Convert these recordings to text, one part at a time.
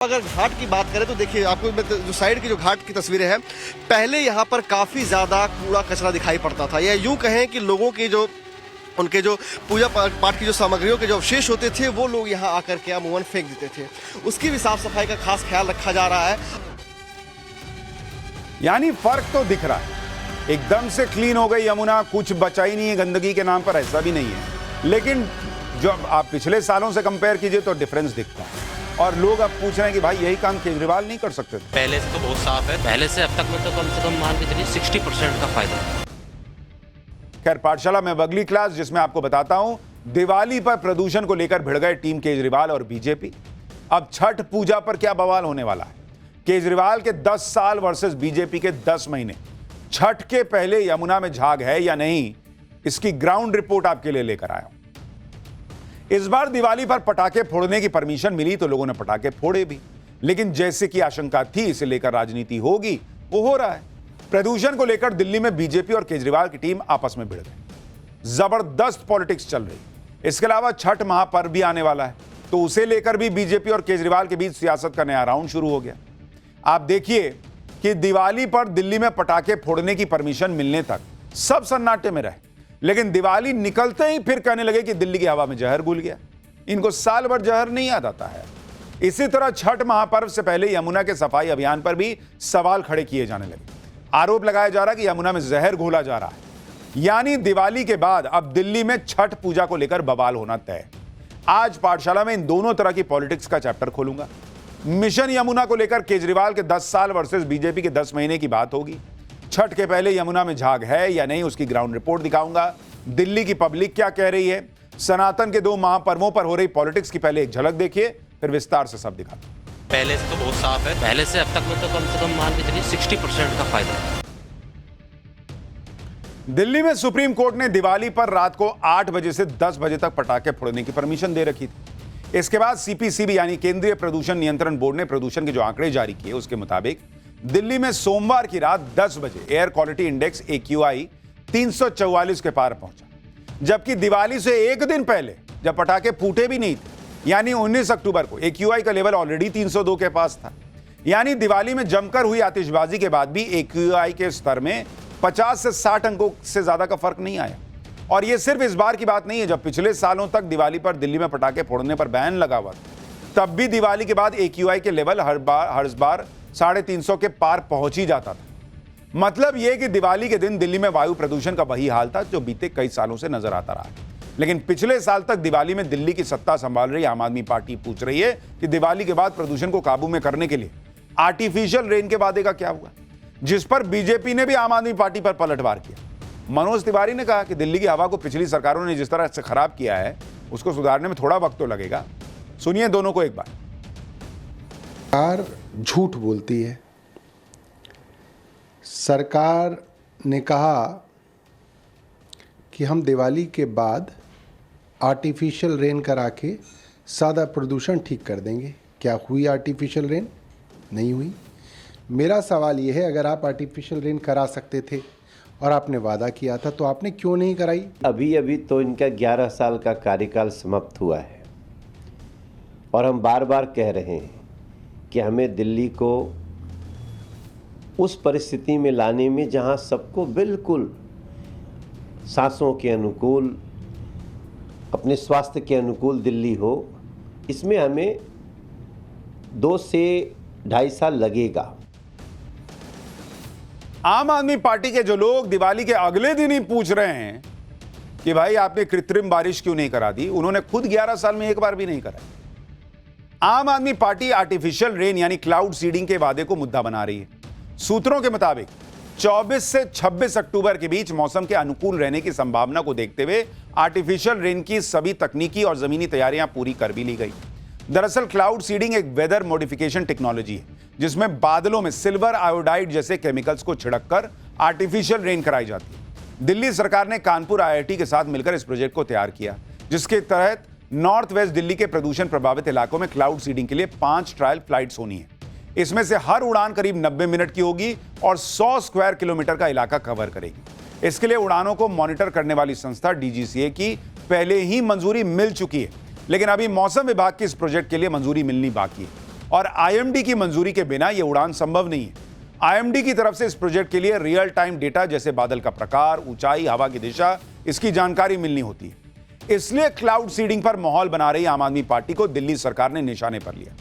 अगर घाट की बात करें तो देखिए आपको जो साइड की जो घाट की तस्वीरें हैं, पहले यहाँ पर काफ़ी ज़्यादा कूड़ा कचरा दिखाई पड़ता था, या यूँ कहें कि लोगों की जो उनके जो पूजा पाठ की जो सामग्रियों के जो अवशेष होते थे वो लोग यहाँ आकर के अमूमन फेंक देते थे। उसकी भी साफ सफाई का खास ख्याल रखा जा रहा है। यानी फर्क तो दिख रहा है, एकदम से क्लीन हो गई यमुना, कुछ बचा ही नहीं है गंदगी के नाम पर, ऐसा भी नहीं है। लेकिन जब आप पिछले सालों से कंपेयर कीजिए तो डिफरेंस दिखता है, और लोग अब पूछ रहे हैं कि भाई यही काम केजरीवाल नहीं कर सकते थे। पहले से तो बहुत साफ है, पहले से अब तक में तो कम से कम मान के चलिए 60% का फायदा। खैर, पाठशाला में अगली क्लास जिसमें आपको बताता हूं दिवाली पर प्रदूषण को लेकर भिड़ गए टीम केजरीवाल और बीजेपी। अब छठ पूजा पर क्या बवाल होने वाला है। केजरीवाल के 10 साल वर्सेस बीजेपी के 10 महीने। छठ के पहले यमुना में झाग है या नहीं, इसकी ग्राउंड रिपोर्ट आपके लिए लेकर आया हूं। इस बार दिवाली पर पटाखे फोड़ने की परमिशन मिली तो लोगों ने पटाखे फोड़े भी, लेकिन जैसे की आशंका थी इसे लेकर राजनीति होगी वो हो रहा है। प्रदूषण को लेकर दिल्ली में बीजेपी और केजरीवाल की टीम आपस में भिड़ गई। जबरदस्त पॉलिटिक्स चल रही। इसके अलावा छठ महापर्व भी आने वाला है, तो उसे लेकर भी बीजेपी और केजरीवाल के बीच सियासत का नया राउंड शुरू हो गया। आप देखिए कि दिवाली पर दिल्ली में पटाखे फोड़ने की परमिशन मिलने तक सब सन्नाटे में रहे, लेकिन दिवाली निकलते ही फिर कहने लगे कि दिल्ली की हवा में जहर घुल गया। इनको साल भर जहर नहीं याद आता है। इसी तरह छठ महापर्व से पहले यमुना के सफाई अभियान पर भी सवाल खड़े किए जाने लगे। आरोप लगाया जा रहा है कि यमुना में जहर घोला जा रहा है। यानी दिवाली के बाद अब दिल्ली में छठ पूजा को लेकर बवाल होना तय। आज पाठशाला में इन दोनों तरह की पॉलिटिक्स का चैप्टर खोलूंगा। मिशन यमुना को लेकर केजरीवाल के 10 साल वर्सेस बीजेपी के 10 महीने की बात होगी। छठ के पहले यमुना में झाग है या नहीं, उसकी ग्राउंड रिपोर्ट दिखाऊंगा। दिल्ली की पब्लिक क्या कह रही है। सनातन के 2 महापर्वों पर हो रही पॉलिटिक्स की पहले एक झलक देखिए, फिर विस्तार से सब दिखाता हूं। पहले से तो बहुत साफ है, पहले से अब तक में तो कम से कम मान के चलिए 60% का फायदा। दिल्ली में सुप्रीम कोर्ट ने दिवाली पर रात को 8 बजे से 10 बजे तक पटाखे फोड़ने की परमिशन दे रखी थी। इसके बाद सीपीसीबी यानी केंद्रीय प्रदूषण नियंत्रण बोर्ड ने प्रदूषण के जो आंकड़े जारी किए उसके मुताबिक दिल्ली में सोमवार की रात 10 बजे एयर क्वालिटी इंडेक्स AQI 344 के पार पहुंचा, जबकि दिवाली से एक दिन पहले जब पटाखे फूटे भी नहीं थे यानी 19 अक्टूबर को AQI का लेवल ऑलरेडी 302 के पास था। यानी दिवाली में जमकर हुई आतिशबाजी के बाद भी AQI के स्तर में 50 से 60 अंकों से ज्यादा का फर्क नहीं आया। और यह सिर्फ इस बार की बात नहीं है, जब पिछले सालों तक दिवाली पर दिल्ली में पटाखे फोड़ने पर बैन लगा हुआ था, तब भी दिवाली के बाद AQI के लेवल हर बार 350 के पार पहुंच ही जाता था। मतलब यह कि दिवाली के दिन दिल्ली में वायु प्रदूषण का वही हाल था जो बीते कई सालों से नजर आता रहा है। लेकिन पिछले साल तक दिवाली में दिल्ली की सत्ता संभाल रही आम आदमी पार्टी पूछ रही है कि दिवाली के बाद प्रदूषण को काबू में करने के लिए आर्टिफिशियल रेन के वादे का क्या हुआ, जिस पर बीजेपी ने भी आम आदमी पार्टी पर पलटवार किया। मनोज तिवारी ने कहा कि दिल्ली की हवा को पिछली सरकारों ने जिस तरह से खराब किया है उसको सुधारने में थोड़ा वक्त तो लगेगा। सुनिए दोनों को एक बार। सरकार झूठ बोलती है। सरकार ने कहा कि हम दिवाली के बाद आर्टिफिशियल रेन करा के सादा प्रदूषण ठीक कर देंगे। क्या हुई आर्टिफिशियल रेन? नहीं हुई। मेरा सवाल ये है, अगर आप आर्टिफिशियल रेन करा सकते थे और आपने वादा किया था तो आपने क्यों नहीं कराई? अभी अभी तो इनका 11 साल का कार्यकाल समाप्त हुआ है और हम बार बार कह रहे हैं कि हमें दिल्ली को उस परिस्थिति में लाने में जहां सबको बिल्कुल सांसों के अनुकूल, अपने स्वास्थ्य के अनुकूल दिल्ली हो, इसमें हमें 2 से 2.5 साल लगेगा। आम आदमी पार्टी के जो लोग दिवाली के अगले दिन ही पूछ रहे हैं कि भाई आपने कृत्रिम बारिश क्यों नहीं करा दी, उन्होंने खुद 11 साल में एक बार भी नहीं कराई। आम आदमी पार्टी आर्टिफिशियल रेन यानी क्लाउड सीडिंग के वादे को मुद्दा बना रही है। सूत्रों के मुताबिक 24 से 26 अक्टूबर के बीच मौसम के अनुकूल रहने की संभावना को देखते हुए आर्टिफिशियल रेन की सभी तकनीकी और जमीनी तैयारियां पूरी कर भी ली गई। दरअसल क्लाउड सीडिंग एक वेदर मॉडिफिकेशन टेक्नोलॉजी है जिसमें बादलों में सिल्वर आयोडाइड जैसे केमिकल्स को छिड़ककर आर्टिफिशियल रेन कराई जाती है। दिल्ली सरकार ने कानपुर IIT के साथ मिलकर इस प्रोजेक्ट को तैयार किया, जिसके तहत नॉर्थ वेस्ट दिल्ली के प्रदूषण प्रभावित इलाकों में क्लाउड सीडिंग के लिए 5 ट्रायल फ्लाइट्स होनी है। इसमें से हर उड़ान करीब 90 मिनट की होगी और 100 स्क्वायर किलोमीटर का इलाका कवर करेगी। इसके लिए उड़ानों को मॉनिटर करने वाली संस्था DGCA की पहले ही मंजूरी मिल चुकी है, लेकिन अभी मौसम विभाग की इस प्रोजेक्ट के लिए मंजूरी मिलनी बाकी है। और आईएमडी की मंजूरी के बिना यह उड़ान संभव नहीं है। आईएमडी की तरफ से इस प्रोजेक्ट के लिए रियल टाइम डेटा जैसे बादल का प्रकार, ऊंचाई, हवा की दिशा, इसकी जानकारी मिलनी होती है। इसलिए क्लाउड सीडिंग पर माहौल बना रही आम आदमी पार्टी को दिल्ली सरकार ने निशाने पर लिया।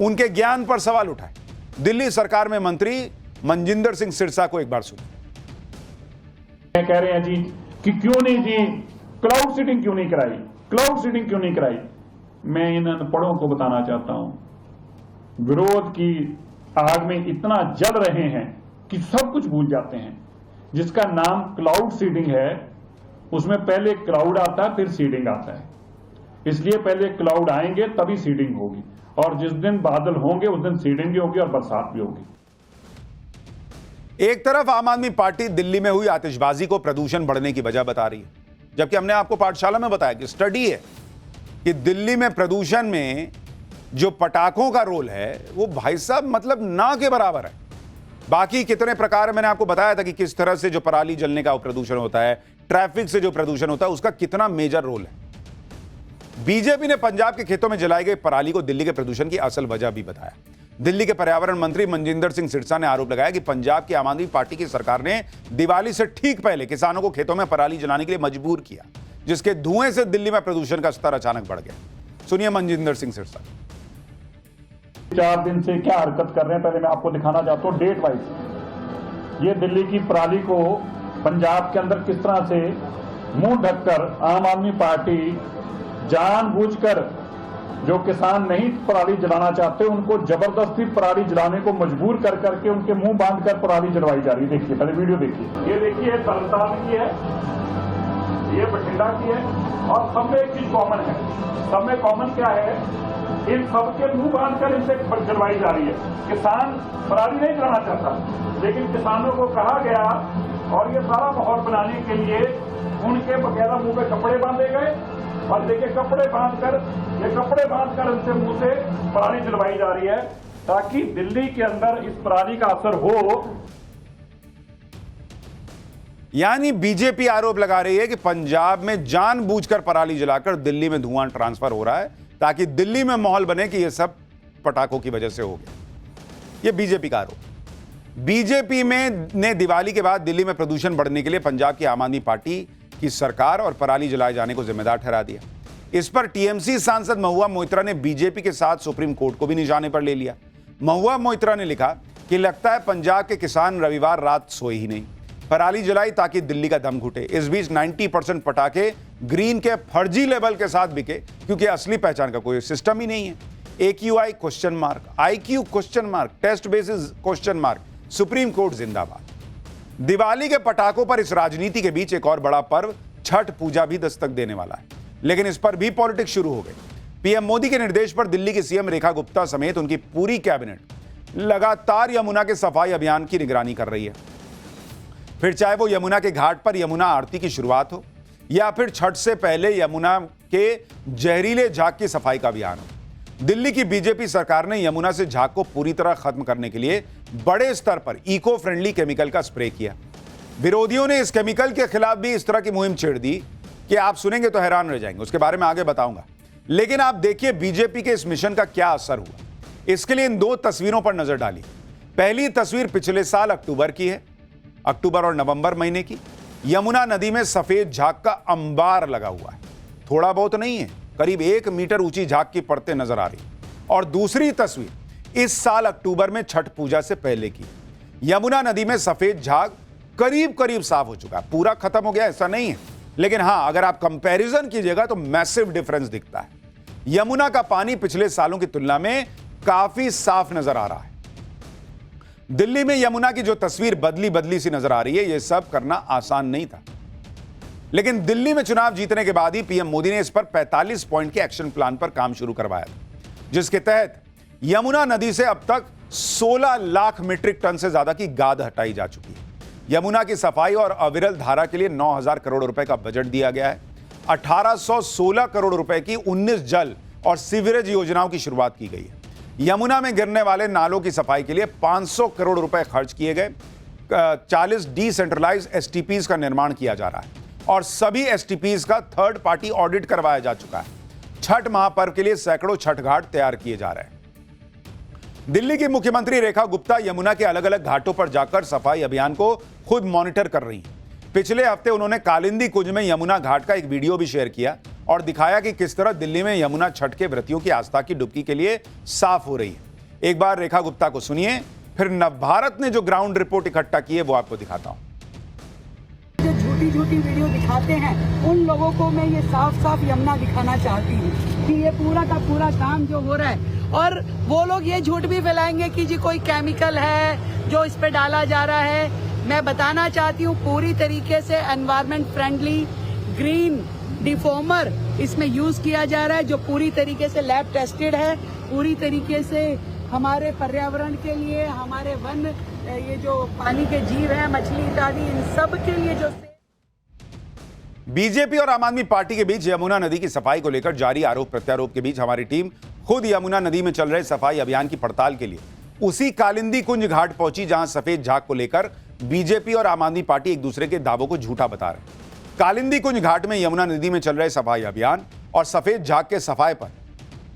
उनके ज्ञान पर सवाल उठाए। दिल्ली सरकार में मंत्री मनजिंदर सिंह सिरसा को एक बार सुनिए। कह रहे हैं जी कि क्यों नहीं जी क्लाउड सीडिंग क्यों नहीं कराई, क्लाउड सीडिंग क्यों नहीं कराई। मैं इन अनपढ़ों को बताना चाहता हूं, विरोध की आग में इतना जल रहे हैं कि सब कुछ भूल जाते हैं। जिसका नाम क्लाउड सीडिंग है उसमें पहले क्लाउड आता है फिर सीडिंग आता है, इसलिए पहले क्लाउड आएंगे तभी सीडिंग होगी, और जिस दिन बादल होंगे उस दिन सीडिंग भी होगी और बरसात भी होगी। एक तरफ आम आदमी पार्टी दिल्ली में हुई आतिशबाजी को प्रदूषण बढ़ने की वजह बता रही है, जबकि हमने आपको पाठशाला में बताया कि स्टडी है कि दिल्ली में प्रदूषण में जो पटाखों का रोल है वो भाई साहब मतलब ना के बराबर है। बाकी कितने प्रकार मैंने आपको बताया था कि किस तरह से जो पराली जलने का प्रदूषण होता है, ट्रैफिक से जो प्रदूषण होता है, उसका कितना मेजर रोल है। बीजेपी ने पंजाब के खेतों में जलाई गई पराली को दिल्ली के प्रदूषण की असल वजह भी बताया। दिल्ली के पर्यावरण मंत्री मनजिंदर सिंह सिरसा ने आरोप लगाया कि पंजाब की आम आदमी पार्टी की सरकार ने दिवाली से ठीक पहले किसानों को खेतों में पराली जलाने के लिए मजबूर किया, जिसके धुएं से दिल्ली में प्रदूषण का स्तर अचानक बढ़ गया। सुनिए मनजिंदर सिंह सिरसा। 4 दिन से क्या हरकत कर रहे हैं पहले मैं आपको दिखाना चाहता हूं डेट वाइज। ये दिल्ली की पराली को पंजाब के अंदर किस तरह से मुंह ढककर आम आदमी पार्टी जानबूझकर जो किसान नहीं पराली जलाना चाहते उनको जबरदस्ती पराली जलाने को मजबूर कर करके उनके मुंह बांधकर पराली जलवाई जा रही है। देखिए पहले वीडियो देखिए। ये देखिए तरनताल की है, ये बठिंडा की है, और सब में एक चीज कॉमन है। सब में कॉमन क्या है, इन सबके मुंह बांधकर इनसे जलवाई जा रही है। किसान पराली नहीं जलाना चाहता, लेकिन किसानों को कहा गया और ये सारा माहौल बनाने के लिए उनके बकायदा मुंह पे कपड़े बांधे गए, और देखिए कपड़े बांधकर उनसे मुंह से पराली जलवाई जा रही है ताकि दिल्ली के अंदर इस पराली का असर हो। यानी बीजेपी आरोप लगा रही है कि पंजाब में जानबूझकर पराली जलाकर दिल्ली में धुआं ट्रांसफर हो रहा है ताकि दिल्ली में माहौल बने कि यह सब पटाखों की वजह से हो गया। यह बीजेपी का आरोप। बीजेपी ने दिवाली के बाद दिल्ली में प्रदूषण बढ़ने के लिए पंजाब की आम आदमी पार्टी की सरकार और पराली जलाए जाने को जिम्मेदार ठहरा दिया। इस पर टीएमसी सांसद महुआ मोइत्रा ने बीजेपी के साथ सुप्रीम कोर्ट को भी निशाने पर ले लिया। महुआ मोइत्रा ने लिखा कि लगता है पंजाब के किसान रविवार रात सोए ही नहीं, पराली जलाई ताकि दिल्ली का दम घुटे। इस बीच 90% पटाखे ग्रीन के फर्जी लेबल के साथ बिके क्योंकि असली पहचान का कोई सिस्टम ही नहीं है। AQI question mark, IQ question mark, test basis question mark, supreme court जिंदाबाद। दिवाली के पटाखों पर इस राजनीति के बीच एक और बड़ा पर्व छठ पूजा भी दस्तक देने वाला है, लेकिन इस पर भी पॉलिटिक्स शुरू हो गई। पीएम मोदी के निर्देश पर दिल्ली की सीएम रेखा गुप्ता समेत उनकी पूरी कैबिनेट लगातार यमुना के सफाई अभियान की निगरानी कर रही है। फिर चाहे वो यमुना के घाट पर यमुना आरती की शुरुआत हो या फिर छठ से पहले यमुना के जहरीले झाग की सफाई का अभियान हो। दिल्ली की बीजेपी सरकार ने यमुना से झाग को पूरी तरह खत्म करने के लिए बड़े स्तर पर इको फ्रेंडली केमिकल का स्प्रे किया। विरोधियों ने इस केमिकल के खिलाफ भी इस तरह की मुहिम छेड़ दी कि आप सुनेंगे तो हैरान रह जाएंगे। उसके बारे में आगे बताऊंगा, लेकिन आप देखिए बीजेपी के इस मिशन का क्या असर हुआ। इसके लिए इन 2 तस्वीरों पर नजर डाली। पहली तस्वीर पिछले साल अक्टूबर की है, अक्टूबर और नवंबर महीने की। यमुना नदी में सफेद झाग का अंबार लगा हुआ है, थोड़ा बहुत नहीं है, करीब 1 मीटर ऊंची झाग की परतें नजर आ रही। और दूसरी तस्वीर इस साल अक्टूबर में छठ पूजा से पहले की। यमुना नदी में सफेद झाग करीब करीब साफ हो चुका है, पूरा खत्म हो गया ऐसा नहीं है, लेकिन हां अगर आप कंपैरिजन कीजिएगा तो मैसिव डिफरेंस दिखता है। यमुना का पानी पिछले सालों की तुलना में काफी साफ नजर आ रहा है। दिल्ली में यमुना की जो तस्वीर बदली बदली सी नजर आ रही है, यह सब करना आसान नहीं था, लेकिन दिल्ली में चुनाव जीतने के बाद ही पीएम मोदी ने इस पर 45 पॉइंट के एक्शन प्लान पर काम शुरू करवाया था, जिसके तहत यमुना नदी से अब तक 16 लाख मीट्रिक टन से ज्यादा की गाद हटाई जा चुकी है। यमुना की सफाई और अविरल धारा के लिए 9,000 करोड़ रुपए का बजट दिया गया है। 1816 करोड़ रुपए की 19 जल और सीवरेज योजनाओं की शुरुआत की गई है। यमुना में गिरने वाले नालों की सफाई के लिए 500 करोड़ रुपए खर्च किए गए। 40 डिसेंट्रलाइज्ड एसटीपीज का निर्माण किया जा रहा है और सभी एसटीपीज का थर्ड पार्टी ऑडिट करवाया जा चुका है। छठ महापर्व के लिए सैकड़ों छठ घाट तैयार किए जा रहे हैं। दिल्ली की मुख्यमंत्री रेखा गुप्ता यमुना के अलग अलग घाटों पर जाकर सफाई अभियान को खुद मॉनिटर कर रही हैं। पिछले हफ्ते उन्होंने कालिंदी कुंज में यमुना घाट का एक वीडियो भी शेयर किया और दिखाया कि किस तरह दिल्ली में यमुना छठ के व्रतियों की आस्था की डुबकी के लिए साफ हो रही है। एक बार रेखा गुप्ता को सुनिए, फिर नवभारत ने जो ग्राउंड रिपोर्ट इकट्ठा की है वो आपको दिखाता हूं। जो झूठी झूठी वीडियो दिखाते हैं उन लोगों को मैं ये साफ साफ यमुना दिखाना चाहती हूँ कि ये पूरा का पूरा काम जो हो रहा है, और वो लोग ये झूठ भी फैलाएंगे कि जी कोई केमिकल है जो इस पे डाला जा रहा है। मैं बताना चाहती हूँ पूरी तरीके से एनवायरमेंट फ्रेंडली ग्रीन डिफॉर्मर इसमें यूज किया जा रहा है, जो पूरी तरीके से लैब टेस्टेड है, पूरी तरीके से हमारे पर्यावरण के लिए, हमारे वन, ये जो पानी के जीव हैं, मछली इत्यादि, इन सब के लिए जो बीजेपी और आम आदमी पार्टी के बीच यमुना नदी की सफाई को लेकर जारी आरोप प्रत्यारोप के बीच हमारी टीम खुद यमुना नदी में चल रहे सफाई अभियान की पड़ताल के लिए उसी कालिंदी कुंज घाट पहुंची, जहां सफेद झाग को लेकर बीजेपी और आम आदमी पार्टी एक दूसरे के दावों को झूठा बता रहे हैं। कालिंदी कुंज घाट में यमुना नदी में चल रहे सफाई अभियान और सफेद झाग के सफाई पर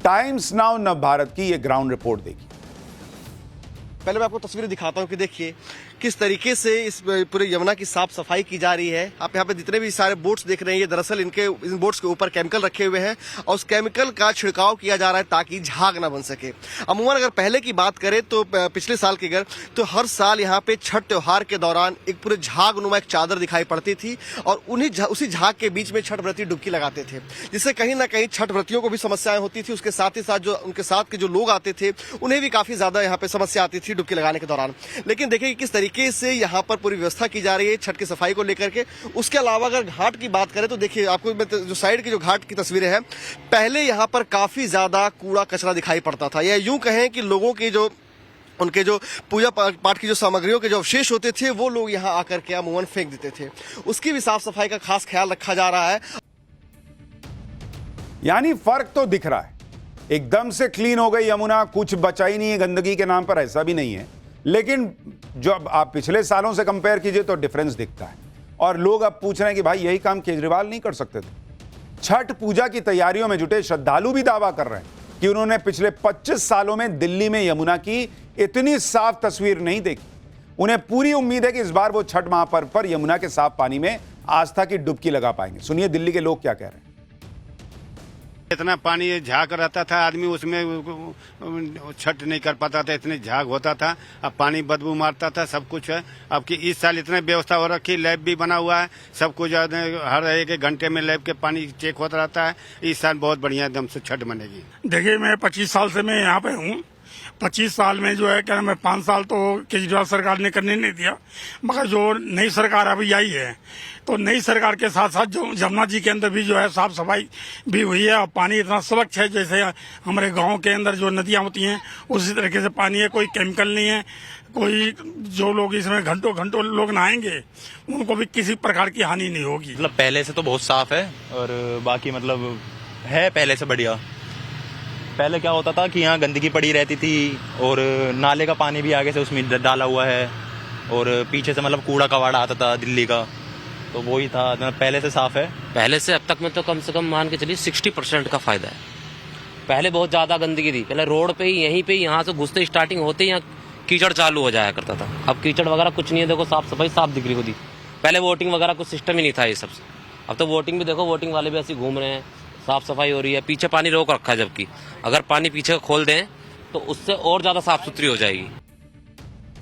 टाइम्स नाउ नवभारत की यह ग्राउंड रिपोर्ट देखी। पहले मैं आपको तस्वीरें दिखाता हूं कि देखिए किस तरीके से इस पूरे यमुना की साफ सफाई की जा रही है। आप यहाँ पे जितने भी सारे बोट्स देख रहे हैं, ये दरअसल इन बोट्स के ऊपर केमिकल रखे हुए हैं और उस केमिकल का छिड़काव किया जा रहा है ताकि झाग ना बन सके। अमूमन अगर पहले की बात करें तो पिछले साल की अगर तो हर साल यहाँ पे छठ त्योहार के दौरान एक पूरे झाग नुमा एक चादर दिखाई पड़ती थी और उसी झाग के बीच में छठ व्रती डुबकी लगाते थे, जिससे कहीं ना कहीं छठ व्रतियों को भी समस्याएं होती थी। उसके साथ ही साथ जो उनके साथ के जो लोग आते थे उन्हें भी काफी ज्यादा यहाँ पे समस्या आती थी डुबकी लगाने के दौरान। लेकिन देखिए किस तरीके से यहाँ पर पूरी व्यवस्था की जा रही है छठ की सफाई को लेकर के। उसके अलावा अगर घाट की बात करें तो देखिए आपको जो साइड की जो घाट की तस्वीरें हैं, पहले यहाँ पर काफी ज्यादा कूड़ा कचरा दिखाई पड़ता था, या यूं कहें कि लोगों की जो उनके जो पूजा पाठ की जो सामग्रियों के जो अवशेष होते थे वो लोग यहाँ आकर के अमूमन फेंक देते थे। उसकी भी साफ सफाई का खास ख्याल रखा जा रहा है। यानी फर्क तो दिख रहा है, एकदम से क्लीन हो गई यमुना, कुछ बचा ही नहीं है गंदगी के नाम पर, ऐसा भी नहीं है। लेकिन जब आप पिछले सालों से कंपेयर कीजिए तो डिफरेंस दिखता है और लोग अब पूछ रहे हैं कि भाई यही काम केजरीवाल नहीं कर सकते थे। छठ पूजा की तैयारियों में जुटे श्रद्धालु भी दावा कर रहे हैं कि उन्होंने पिछले 25 सालों में दिल्ली में यमुना की इतनी साफ तस्वीर नहीं देखी। उन्हें पूरी उम्मीद है कि इस बार वो छठ महापर्व पर यमुना के साफ पानी में आस्था की डुबकी लगा पाएंगे। सुनिए दिल्ली के लोग क्या कह रहे हैं। इतना पानी झाग रहता था, आदमी उसमें छठ नहीं कर पाता था, इतने झाग होता था। अब पानी बदबू मारता था, सब कुछ है। अब कि इस साल इतने व्यवस्था हो रखी, लैब भी बना हुआ है, सब कुछ हर एक घंटे में लैब के पानी चेक होता रहता है। इस साल बहुत बढ़िया एकदम से छठ बनेगी। देखिए मैं 25 साल से मैं यहाँ पे हूँ। 25 साल में जो है क्या मैं 5 साल तो केजरीवाल सरकार ने करने नहीं दिया, मगर जो नई सरकार अभी आई है तो नई सरकार के साथ साथ जो यमुना जी के अंदर भी जो है साफ सफाई भी हुई है और पानी इतना स्वच्छ है जैसे हमारे गांव के अंदर जो नदियां होती हैं उसी तरीके से पानी है। कोई केमिकल नहीं है, कोई जो लोग इसमें घंटों घंटों लोग नहाएंगे उनको भी किसी प्रकार की हानि नहीं होगी। मतलब पहले से तो बहुत साफ है और बाकी मतलब है पहले से बढ़िया। पहले क्या होता था कि यहाँ गंदगी पड़ी रहती थी और नाले का पानी भी आगे से उसमें डाला हुआ है और पीछे से मतलब कूड़ा कबाड़ा आता था दिल्ली का, तो वही था। पहले से साफ है। पहले से अब तक में तो कम से कम मान के चलिए 60% का फायदा है। पहले बहुत ज्यादा गंदगी थी, पहले रोड पे ही यहीं पे यहाँ से घुसते स्टार्टिंग होते ही यहाँ कीचड़ चालू हो जाया करता था। अब कीचड़ वगैरह कुछ नहीं है, देखो साफ सफाई साफ दिख रही होती। पहले वोटिंग वगैरह कुछ सिस्टम ही नहीं था ये सब। अब तो वोटिंग भी देखो, वोटिंग वाले भी ऐसे घूम रहे हैं, साफ सफाई हो रही है। पीछे पानी रोक रखा है, जबकि अगर पानी पीछे खोल दें तो उससे और ज्यादा साफ सुथरी हो जाएगी।